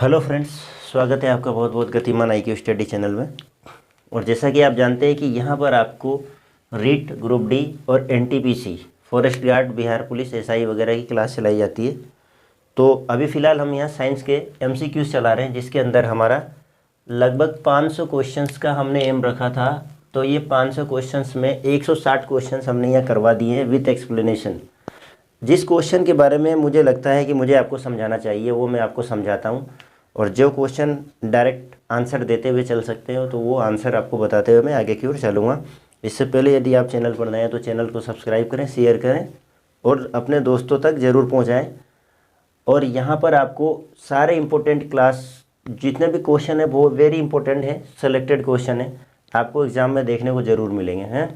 Hello friends, स्वागत है आपका बहुत बहुत गतिमान IQ स्टडी चैनल में। और जैसा कि आप जानते हैं कि यहाँ पर आपको रीट, ग्रुप डी और NTPC, forest guard, Bihar police, SI वगैरह की क्लास चलाई जाती है। तो अभी फ़िलहाल हम यहाँ साइंस के MCQs चला रहे हैं, जिसके अंदर हमारा लगभग 500 क्वेश्चंस का हमने एम रखा था। तो ये 500 क्वेश्चंस में 160 क्वेश्चंस हमने यहाँ करवा दिए हैं विथ एक्सप्लेनेशन। जिस क्वेश्चन के बारे में मुझे लगता है कि मुझे आपको समझाना चाहिए वो मैं आपको समझाता हूँ, और जो क्वेश्चन डायरेक्ट आंसर देते हुए चल सकते हो तो वो आंसर आपको बताते हुए मैं आगे की ओर चलूँगा। इससे पहले यदि आप चैनल पर नए हैं तो चैनल को सब्सक्राइब करें, शेयर करें और अपने दोस्तों तक ज़रूर पहुँचाएँ। और यहाँ पर आपको सारे इम्पोर्टेंट क्लास जितने भी क्वेश्चन है वो वेरी इंपॉर्टेंट है, सेलेक्टेड क्वेश्चन है, आपको एग्ज़ाम में देखने को ज़रूर मिलेंगे हैं।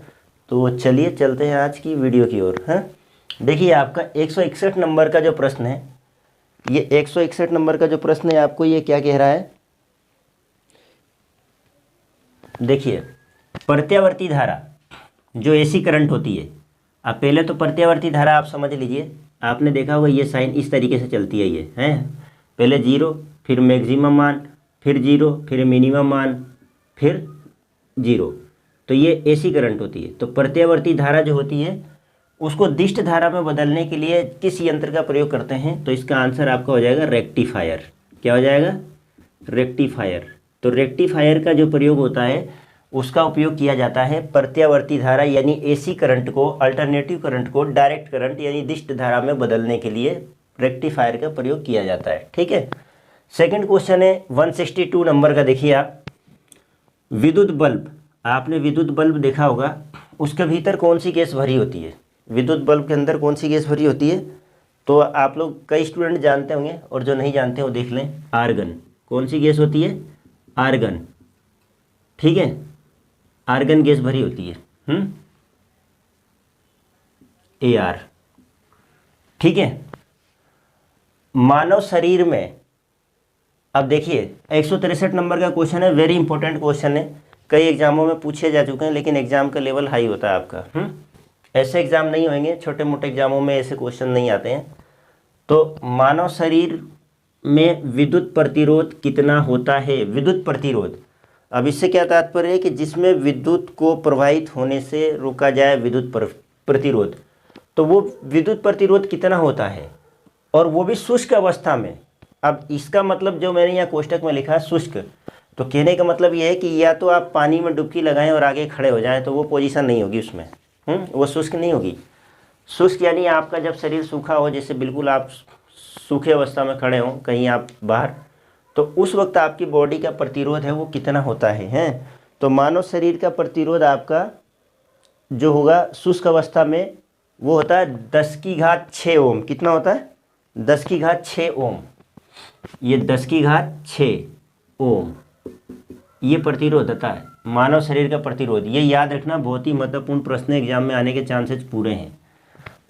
तो चलिए चलते हैं आज की वीडियो की ओर। हैं, देखिए आपका 161 नंबर का जो प्रश्न है, ये 161 नंबर का जो प्रश्न है आपको ये क्या कह रहा है। देखिए, प्रत्यावर्ती धारा जो AC करंट होती है, अब पहले तो प्रत्यावर्ती धारा आप समझ लीजिए। आपने देखा होगा ये साइन इस तरीके से चलती है, ये है पहले 0, फिर मैक्सिमम मान, फिर 0, फिर मिनिमम मान, फिर 0। तो ये AC करंट होती है। तो प्रत्यावर्ती धारा जो होती है उसको दिष्ट धारा में बदलने के लिए किस यंत्र का प्रयोग करते हैं, तो इसका आंसर आपका हो जाएगा रेक्टिफायर। क्या हो जाएगा? रेक्टिफायर। तो रेक्टिफायर का जो प्रयोग होता है उसका उपयोग किया जाता है प्रत्यावर्ती धारा यानी AC करंट को, अल्टरनेटिव करंट को डायरेक्ट करंट यानी दिष्ट धारा में बदलने के लिए रेक्टिफायर का प्रयोग किया जाता है। ठीक है। सेकंड क्वेश्चन है 162 नंबर का। देखिए आप, विद्युत बल्ब, आपने विद्युत बल्ब देखा होगा, उसके भीतर कौन सी गैस भरी होती है? विद्युत बल्ब के अंदर कौन सी गैस भरी होती है? तो आप लोग कई स्टूडेंट जानते होंगे और जो नहीं जानते वो देख लें। आर्गन। कौन सी गैस होती है? आर्गन। ठीक है, आर्गन गैस भरी होती है। AR। ठीक है। मानव शरीर में, अब देखिए 163 नंबर का क्वेश्चन है, वेरी इंपॉर्टेंट क्वेश्चन है, कई एग्जामों में पूछे जा चुके हैं, लेकिन एग्जाम का लेवल हाई होता है आपका। ऐसे एग्जाम नहीं होंगे, छोटे मोटे एग्जामों में ऐसे क्वेश्चन नहीं आते हैं। तो मानव शरीर में विद्युत प्रतिरोध कितना होता है? विद्युत प्रतिरोध, अब इससे क्या तात्पर्य है कि जिसमें विद्युत को प्रवाहित होने से रोका जाए विद्युत प्रतिरोध, तो वो विद्युत प्रतिरोध कितना होता है, और वो भी शुष्क अवस्था में। अब इसका मतलब जो मैंने यहाँ कोष्टक में लिखा है शुष्क, तो कहने का मतलब ये है कि या तो आप पानी में डुबकी लगाएं और आगे खड़े हो जाएं तो वो पोजीशन नहीं होगी उसमें, वो शुष्क नहीं होगी। शुष्क यानी आपका जब शरीर सूखा हो, जैसे बिल्कुल आप सूखे अवस्था में खड़े हों कहीं आप बाहर, तो उस वक्त आपकी बॉडी का प्रतिरोध है वो कितना होता है। तो मानव शरीर का प्रतिरोध आपका जो होगा शुष्क अवस्था में वो होता है 10⁶ ओम। कितना होता है? 10⁶ ओम। ये 10⁶ ओम ये प्रतिरोध होता है मानव शरीर का प्रतिरोध। ये याद रखना, बहुत ही महत्वपूर्ण प्रश्न एग्जाम में आने के चांसेस पूरे हैं।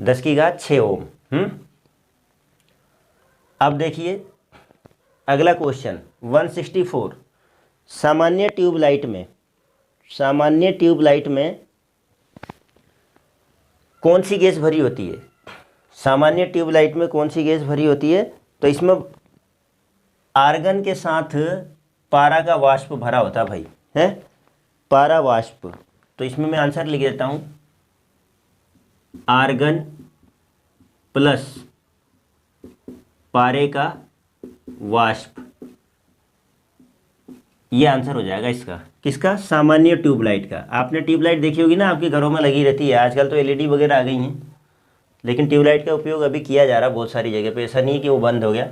10⁶ ओम। अब देखिए अगला क्वेश्चन 164। सामान्य ट्यूबलाइट में कौन सी गैस भरी होती है? सामान्य ट्यूबलाइट में कौन सी गैस भरी होती है? तो इसमें आर्गन के साथ पारा का वाष्प भरा होता है भाई, है पारा वाष्प। तो इसमें मैं आंसर लिख देता हूं, आर्गन प्लस पारे का वाष्प। ये आंसर हो जाएगा इसका। किसका? सामान्य ट्यूबलाइट का। आपने ट्यूबलाइट देखी होगी ना, आपके घरों में लगी रहती है। आजकल तो LED वगैरह आ गई हैं, लेकिन ट्यूबलाइट का उपयोग अभी किया जा रहा है बहुत सारी जगह पे, ऐसा नहीं कि वो बंद हो गया।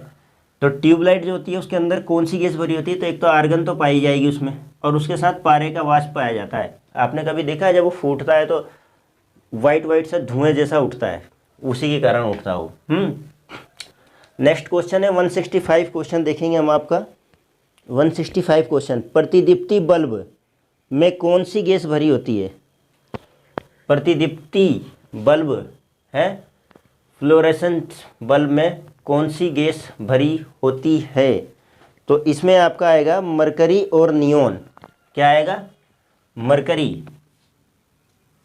तो ट्यूबलाइट जो होती है उसके अंदर कौन सी गैस भरी होती है? तो एक तो आर्गन तो पाई जाएगी उसमें, और उसके साथ पारे का वाष्प पाया जाता है। आपने कभी देखा है जब वो फूटता है तो वाइट से धुएं जैसा उठता है, उसी के कारण उठता हो। नेक्स्ट क्वेश्चन है 165 क्वेश्चन देखेंगे हम आपका। 165 क्वेश्चन, प्रतिदीप्ति बल्ब में कौन सी गैस भरी होती है? प्रतिदीप्ति बल्ब है, फ्लोरेसेंट बल्ब में कौन सी गैस भरी होती है? तो इसमें आपका आएगा मरकरी और नियोन। क्या आएगा? मरकरी।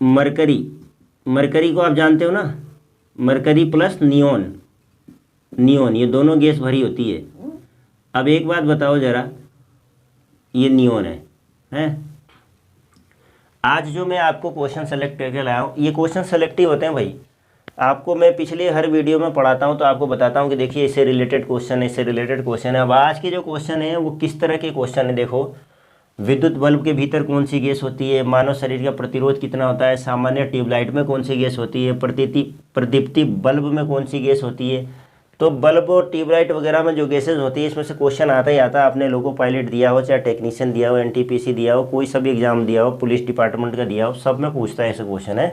मरकरी को आप जानते हो ना, मरकरी प्लस नियोन, ये दोनों गैस भरी होती है। अब एक बात बताओ ज़रा, ये नियॉन है, हैं? आज जो मैं आपको क्वेश्चन सेलेक्ट करके लाया हूँ, ये क्वेश्चन सेलेक्टिव होते हैं भाई। आपको मैं पिछले हर वीडियो में पढ़ाता हूँ तो आपको बताता हूँ कि देखिए इससे रिलेटेड क्वेश्चन है, इससे रिलेटेड क्वेश्चन है। अब आज के जो क्वेश्चन है वो किस तरह के क्वेश्चन है, देखो। विद्युत बल्ब के भीतर कौन सी गैस होती है, मानव शरीर का प्रतिरोध कितना होता है, सामान्य ट्यूबलाइट में कौन सी गैस होती है, प्रदीप्ति बल्ब में कौन सी गैस होती है। तो बल्ब और ट्यूबलाइट वगैरह में जो गैसेज होती है इसमें से क्वेश्चन आता ही आता है। आपने लोको पायलट दिया हो, चाहे टेक्नीशियन दिया हो, एनटीपीसी दिया हो, कोई सा भी एग्जाम दिया हो, पुलिस डिपार्टमेंट का दिया हो, सब में पूछता है ऐसे क्वेश्चन है।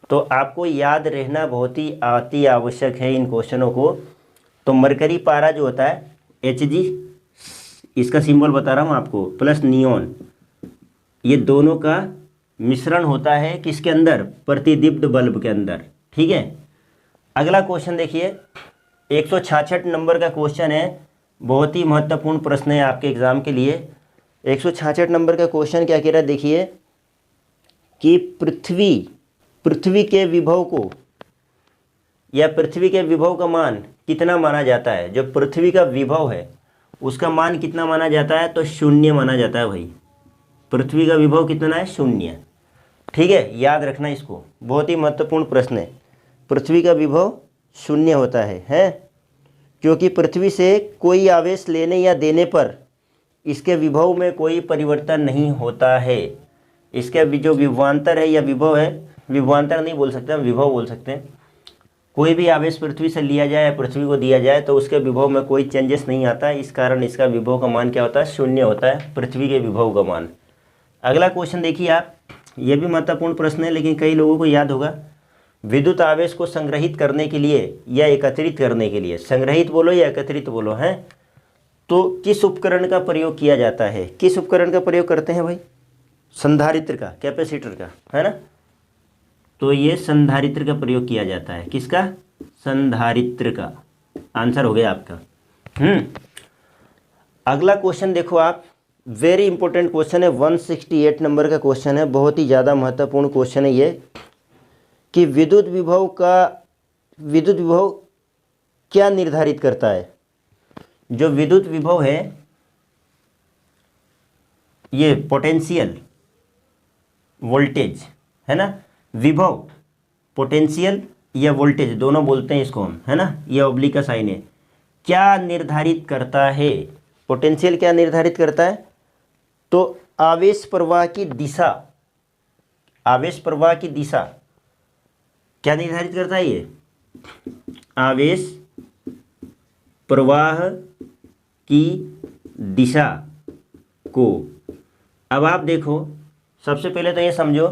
तो आपको याद रहना बहुत ही अति आवश्यक है इन क्वेश्चनों को। तो मरकरी पारा जो होता है Hg, इसका सिंबल बता रहा हूँ आपको, प्लस नियॉन, ये दोनों का मिश्रण होता है किसके अंदर, प्रतिदीप्त बल्ब के अंदर। ठीक है, अगला क्वेश्चन देखिए, 166 नंबर का क्वेश्चन है, बहुत ही महत्वपूर्ण प्रश्न है आपके एग्जाम के लिए। 166 नंबर का क्वेश्चन क्या कह रहा है, देखिए कि पृथ्वी के विभव को या पृथ्वी के विभव का मान कितना माना जाता है। जो पृथ्वी का विभव है उसका मान कितना माना जाता है, तो 0 माना जाता है भाई। पृथ्वी का विभव कितना है, 0। ठीक है, याद रखना इसको, बहुत ही महत्वपूर्ण प्रश्न है। पृथ्वी का विभव 0 होता है, क्योंकि पृथ्वी से कोई आवेश लेने या देने पर इसके विभव में कोई परिवर्तन नहीं होता है। इसके जो विभवांतर है या विभव है, विभवांतर नहीं बोल सकते हम, विभव बोल सकते हैं। कोई भी आवेश पृथ्वी से लिया जाए या पृथ्वी को दिया जाए तो उसके विभव में कोई चेंजेस नहीं आता है। इस कारण इसका विभव का मान क्या होता है, 0 होता है, पृथ्वी के विभव का मान। अगला क्वेश्चन देखिए आप, ये भी महत्वपूर्ण प्रश्न है लेकिन कई लोगों को याद होगा। विद्युत आवेश को संग्रहित करने के लिए या एकत्रित करने के लिए, संग्रहित बोलो या एकत्रित बोलो, हैं, तो किस उपकरण का प्रयोग किया जाता है। किस उपकरण का प्रयोग करते हैं भाई, संधारित्र का, कैपेसिटर का, है ना। तो ये संधारित्र का प्रयोग किया जाता है। किसका, संधारित्र का। आंसर हो गया आपका। अगला क्वेश्चन देखो आप, वेरी इंपॉर्टेंट क्वेश्चन है, 168 नंबर का क्वेश्चन है, बहुत ही ज़्यादा महत्वपूर्ण क्वेश्चन है ये, कि विद्युत विभव क्या निर्धारित करता है। जो विद्युत विभव है, ये पोटेंशियल, वोल्टेज, है ना, विभव, पोटेंशियल या वोल्टेज दोनों बोलते हैं इसको हम, है ना, ये ऑब्लिक का साइन है। क्या निर्धारित करता है, पोटेंशियल क्या निर्धारित करता है, तो आवेश प्रवाह की दिशा, आवेश प्रवाह की दिशा क्या निर्धारित करता है, ये आवेश प्रवाह की दिशा को। अब आप देखो, सबसे पहले तो ये समझो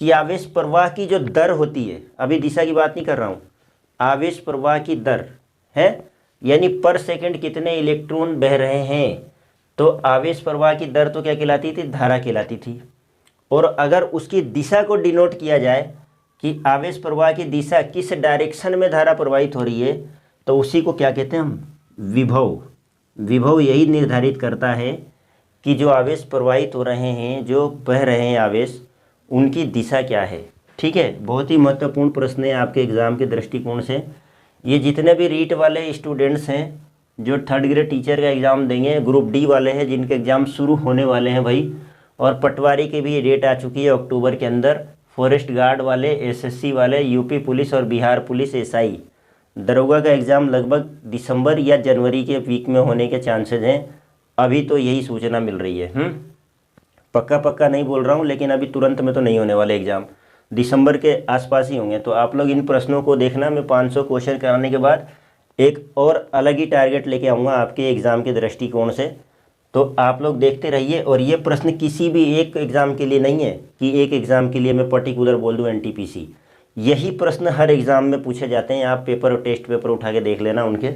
कि आवेश प्रवाह की जो दर होती है, अभी दिशा की बात नहीं कर रहा हूँ, आवेश प्रवाह की दर है, यानी पर सेकंड कितने इलेक्ट्रॉन बह रहे हैं। तो आवेश प्रवाह की दर तो क्या कहलाती थी, धारा कहलाती थी। और अगर उसकी दिशा को डिनोट किया जाए कि आवेश प्रवाह की दिशा किस डायरेक्शन में धारा प्रवाहित हो रही है, तो उसी को क्या कहते हैं हम, विभव। विभव यही निर्धारित करता है कि जो आवेश प्रवाहित हो रहे हैं, जो बह रहे हैं आवेश, उनकी दिशा क्या है। ठीक है, बहुत ही महत्वपूर्ण प्रश्न है आपके एग्ज़ाम के दृष्टिकोण से। ये जितने भी रीट वाले स्टूडेंट्स हैं जो 3rd ग्रेड टीचर का एग्ज़ाम देंगे, ग्रुप डी वाले हैं जिनके एग्ज़ाम शुरू होने वाले हैं भाई, और पटवारी की भी डेट आ चुकी है अक्टूबर के अंदर। फॉरेस्ट गार्ड वाले, एसएससी वाले, यूपी पुलिस और बिहार पुलिस, एसआई, दरोगा का एग्ज़ाम लगभग दिसंबर या जनवरी के वीक में होने के चांसेस हैं। अभी तो यही सूचना मिल रही है। पक्का नहीं बोल रहा हूँ, लेकिन अभी तुरंत में तो नहीं होने वाले एग्ज़ाम, दिसंबर के आसपास ही होंगे। तो आप लोग इन प्रश्नों को देखना, मैं 500 क्वेश्चन कराने के बाद एक और अलग ही टारगेट लेके आऊँगा आपके एग्ज़ाम के दृष्टिकोण से। तो आप लोग देखते रहिए। और ये प्रश्न किसी भी एक एग्ज़ाम के लिए नहीं है कि एक एग्ज़ाम के लिए मैं पर्टिकुलर बोल दूँ एनटीपीसी, यही प्रश्न हर एग्ज़ाम में पूछे जाते हैं। आप पेपर और टेस्ट पेपर उठा के देख लेना उनके।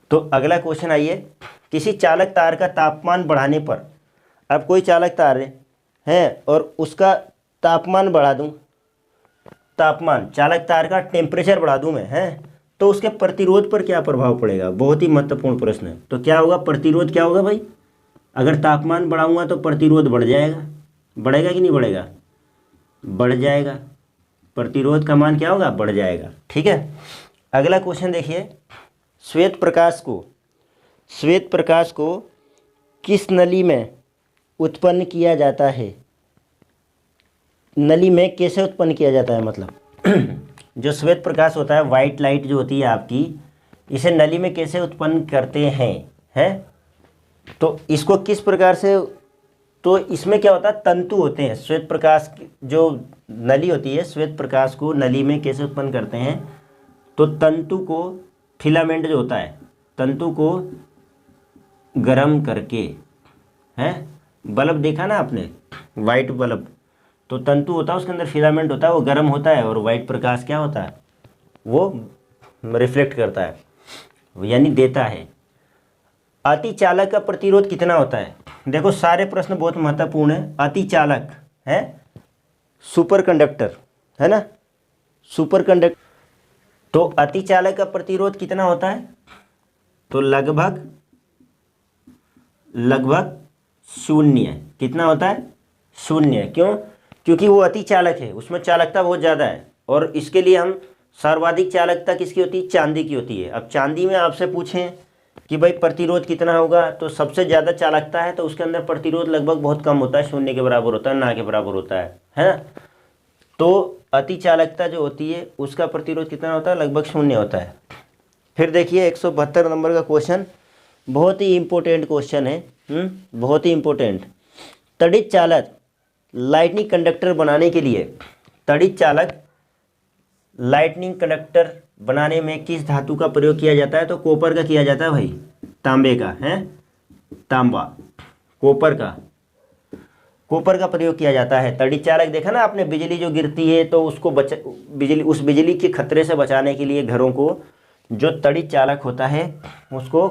तो अगला क्वेश्चन आइए, किसी चालक तार का तापमान बढ़ाने पर, अब कोई चालक तार है और उसका तापमान बढ़ा दूं, तापमान, चालक तार का टेम्परेचर बढ़ा दूं मैं, है, तो उसके प्रतिरोध पर क्या प्रभाव पड़ेगा। बहुत ही महत्वपूर्ण प्रश्न है। तो क्या होगा, प्रतिरोध क्या होगा भाई, अगर तापमान बढ़ाऊंगा तो प्रतिरोध बढ़ जाएगा, बढ़ेगा कि नहीं बढ़ेगा, बढ़ जाएगा। प्रतिरोध का मान क्या होगा, बढ़ जाएगा। ठीक है, अगला क्वेश्चन देखिए, श्वेत प्रकाश को श्वेत प्रकाश को किस नली में उत्पन्न किया जाता है? नली में कैसे उत्पन्न किया जाता है, मतलब जो श्वेत प्रकाश होता है, वाइट लाइट जो होती है आपकी, इसे नली में कैसे उत्पन्न करते हैं तो इसको किस प्रकार से, तो इसमें क्या होता है, तंतु होते हैं। श्वेत प्रकाश जो नली होती है, श्वेत प्रकाश को नली में कैसे उत्पन्न करते हैं, तो तंतु को, फिलामेंट जो होता है, तंतु को गर्म करके, है बल्ब देखा ना आपने, वाइट बल्ब, तो तंतु होता है, उसके अंदर फिलामेंट होता है, वो गर्म होता है और वाइट प्रकाश क्या होता है, वो रिफ्लेक्ट करता है, यानी देता है। अतिचालक का प्रतिरोध कितना होता है? देखो सारे प्रश्न बहुत महत्वपूर्ण है। अतिचालक है सुपर कंडक्टर, है ना, सुपर कंडक्टर, तो अतिचालक का प्रतिरोध कितना होता है? तो लगभग शून्य। कितना होता है? शून्य। क्यों? क्योंकि वो अतिचालक है, उसमें चालकता बहुत ज़्यादा है, और इसके लिए हम सर्वाधिक चालकता किसकी होती है? चांदी की होती है। अब चांदी में आपसे पूछें कि भाई प्रतिरोध कितना होगा, तो सबसे ज़्यादा चालकता है तो उसके अंदर प्रतिरोध लगभग बहुत कम होता है, शून्य के बराबर होता है, ना के बराबर होता है ना। तो अति चालकता जो होती है उसका प्रतिरोध कितना होता है? लगभग शून्य होता है। फिर देखिए 172 नंबर का क्वेश्चन, बहुत ही इम्पोर्टेंट क्वेश्चन है, बहुत ही इम्पोर्टेंट। तड़ित चालक लाइटनिंग कंडक्टर बनाने के लिए, तड़ित चालक लाइटनिंग कंडक्टर बनाने में किस धातु का प्रयोग किया जाता है? तो कॉपर का किया जाता है भाई, तांबे का, है तांबा, कॉपर का प्रयोग किया जाता है। तड़ित चालक देखा ना आपने, बिजली जो गिरती है तो उसको उस बिजली के खतरे से बचाने के लिए घरों को जो तड़ित चालक होता है उसको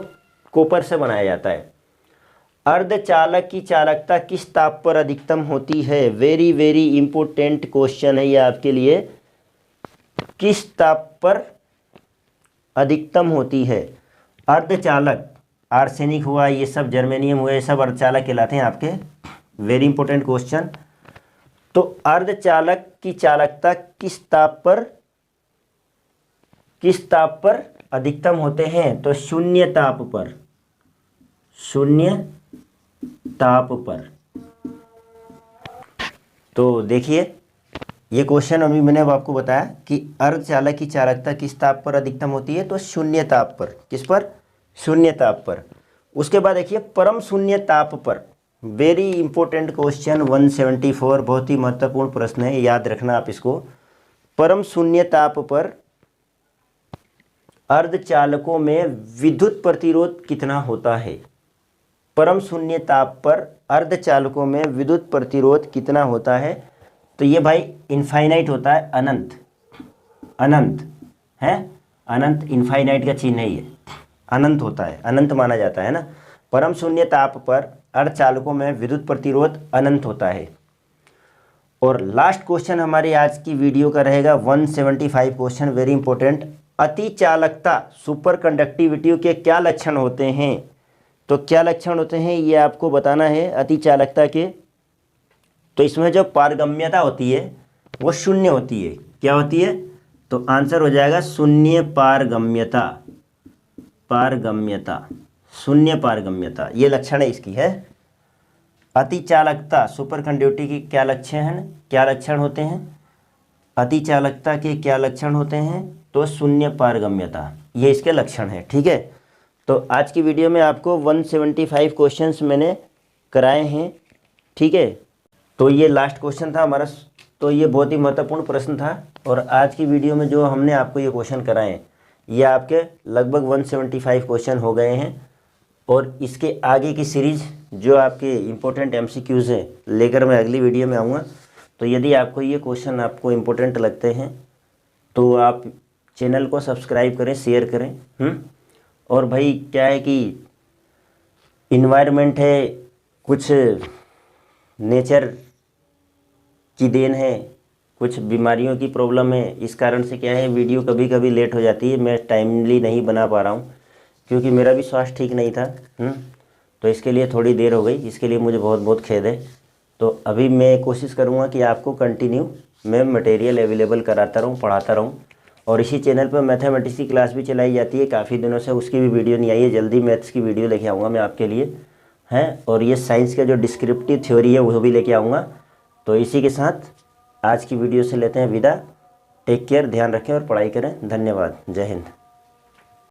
कॉपर से बनाया जाता है। अर्धचालक की चालकता किस ताप पर अधिकतम होती है? वेरी वेरी इंपॉर्टेंट क्वेश्चन है ये आपके लिए। किस ताप पर अधिकतम होती है? अर्धचालक, आर्सेनिक हुआ, ये सब जर्मेनियम हुआ, ये सब अर्धचालक कहलाते हैं आपके। Very important question. तो अर्धचालक की चालकता किस ताप पर अधिकतम होते हैं? तो शून्य ताप पर। तो देखिए ये क्वेश्चन अभी मैंने अब आपको बताया कि अर्धचालक की चालकता किस ताप पर अधिकतम होती है, तो शून्य ताप पर। किस पर? शून्य ताप पर। उसके बाद देखिए परम शून्य ताप पर, वेरी इंपॉर्टेंट क्वेश्चन 174, बहुत ही महत्वपूर्ण प्रश्न है, याद रखना आप इसको। परम शून्य ताप पर अर्धचालकों में विद्युत प्रतिरोध कितना होता है? परम शून्य ताप पर अर्धचालकों में विद्युत प्रतिरोध कितना होता है? तो ये भाई इनफाइनाइट होता है, अनंत है, अनंत इनफाइनाइट का चिन्ह ही है, अनंत होता है, अनंत माना जाता है ना। परम शून्य ताप पर अर्धचालकों में विद्युत प्रतिरोध अनंत होता है। और लास्ट क्वेश्चन हमारी आज की वीडियो का रहेगा 175 क्वेश्चन, वेरी इंपॉर्टेंट। अति चालकता सुपर कंडक्टिविटी के क्या लक्षण होते हैं? तो क्या लक्षण होते हैं ये आपको बताना है अति चालकता के। तो इसमें जो पारगम्यता होती है वो शून्य होती है। क्या होती है? तो आंसर हो जाएगा शून्य पारगम्यता, शून्य पारगम्यता, ये लक्षण है इसकी, है। अति चालकता सुपर कंडक्टिविटी की क्या लक्षण होते हैं? अति चालकता के क्या लक्षण होते हैं? तो शून्य पारगम्यता, ये इसके लक्षण है, ठीक है। तो आज की वीडियो में आपको 175 क्वेश्चंस मैंने कराए हैं, ठीक है। तो ये लास्ट क्वेश्चन था हमारा, तो ये बहुत ही महत्वपूर्ण प्रश्न था। और आज की वीडियो में जो हमने आपको ये क्वेश्चन कराए हैं ये आपके लगभग 175 क्वेश्चन हो गए हैं। और इसके आगे की सीरीज़ जो आपके इम्पोर्टेंट MCQs हैं लेकर मैं अगली वीडियो में आऊँगा। तो यदि आपको ये क्वेश्चन आपको इम्पोर्टेंट लगते हैं तो आप चैनल को सब्सक्राइब करें, शेयर करें। और भाई क्या है कि इन्वायरमेंट है, कुछ नेचर की देन है, कुछ बीमारियों की प्रॉब्लम है, इस कारण से क्या है वीडियो कभी कभी लेट हो जाती है, मैं टाइमली नहीं बना पा रहा हूँ क्योंकि मेरा भी स्वास्थ्य ठीक नहीं था। तो इसके लिए थोड़ी देर हो गई, इसके लिए मुझे बहुत बहुत खेद है। तो अभी मैं कोशिश करूँगा कि आपको कंटिन्यू मैं मटेरियल अवेलेबल कराता रहूँ, पढ़ाता रहूँ। और इसी चैनल पर मैथमेटिक्स की क्लास भी चलाई जाती है काफ़ी दिनों से, उसकी भी वीडियो नहीं आई है, जल्दी मैथ्स की वीडियो लेके आऊँगा मैं आपके लिए हैं। और ये साइंस का जो डिस्क्रिप्टिव थ्योरी है वो भी लेके आऊँगा। तो इसी के साथ आज की वीडियो से लेते हैं विदा। टेक केयर, ध्यान रखें और पढ़ाई करें। धन्यवाद, जय हिंद।